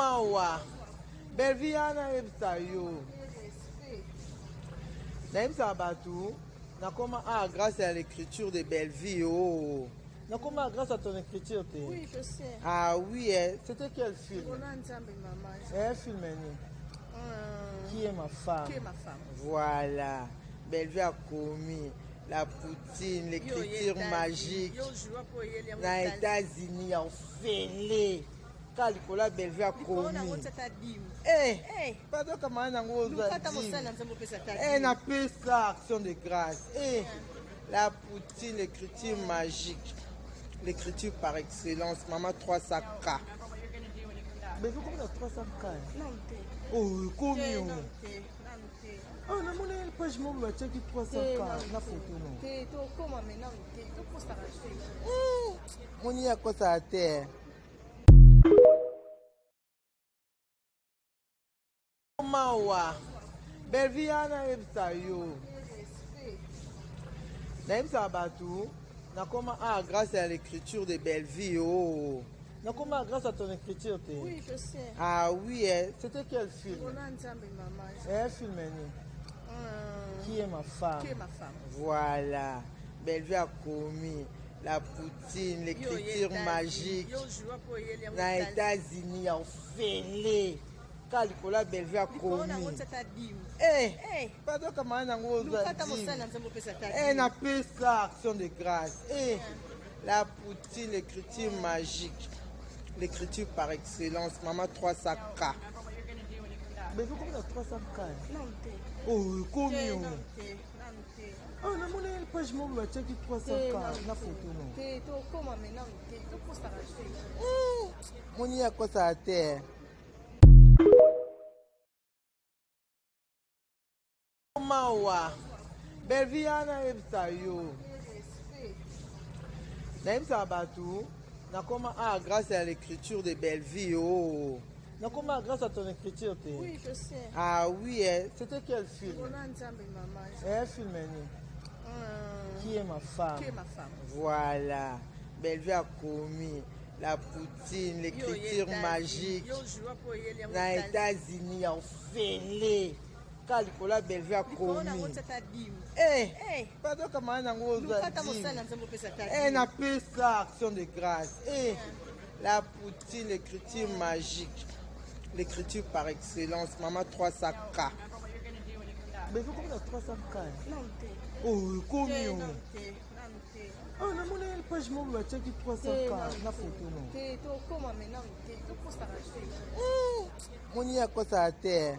Mawa. Belviana ebsa yo. Naimsa Batou. Nakoma grâce à l'écriture de Belleville. Oh. Nakoma grâce à ton écriture. Oui, je sais. Ah oui, c'était quel film? Un film. Qui est ma femme? Qui est ma femme? Voilà. Belleville a commis la poutine, l'écriture magique. Dans les États-Unis, en fêlé. Kalikola Belleville a commis. Pardon, comment on a appelé ça action de grâce. La poutine, l'écriture magique. L'écriture par excellence. Maman 300K. Mais vous combien 300K? Oh, combien? Ah, non, mon page mon me check 300K. La photo non. Mon y a quoi ça à terre? Mawa. Belviana ebsa yo. Naimsa Batou. Nakoma grâce à l'écriture de Belleville. Oh. Nakoma grâce à ton écriture. Oui, je sais. Ah oui, c'était quel film? Un film. Qui est ma femme? Qui est ma femme? Voilà. Belleville a commis la poutine, l'écriture magique. Dans les États-Unis, en fêlé. Kalikola Belleville a commis. Pardon, comment on a appelé ça action de grâce. La poutine, l'écriture magique. L'écriture par excellence. Maman 300K. Mais vous combien 300K? Oh, combien? Ah, non, mon page mon me check 300K. La photo non. Mon y a quoi ça à terre? Mawa. Belviana ebsa yo. Naimsa Batou. Nakoma grâce à l'écriture de Belleville. Oh. Nakoma grâce à ton écriture. Oui, je sais. Ah oui, c'était quel film? Un film. Qui est ma femme? Qui est ma femme? Voilà. Belleville a commis la poutine, l'écriture magique. Dans les États-Unis, en fêlé. Kalikola Belleville a commis. Pardon, comment on a appelé ça action de grâce. La poutine, l'écriture magique. L'écriture par excellence. Maman 300K. Mais vous combien 300K? Oh, combien? Ah, non, mon page mon me check 300K. La photo non. Mon y a quoi ça à terre?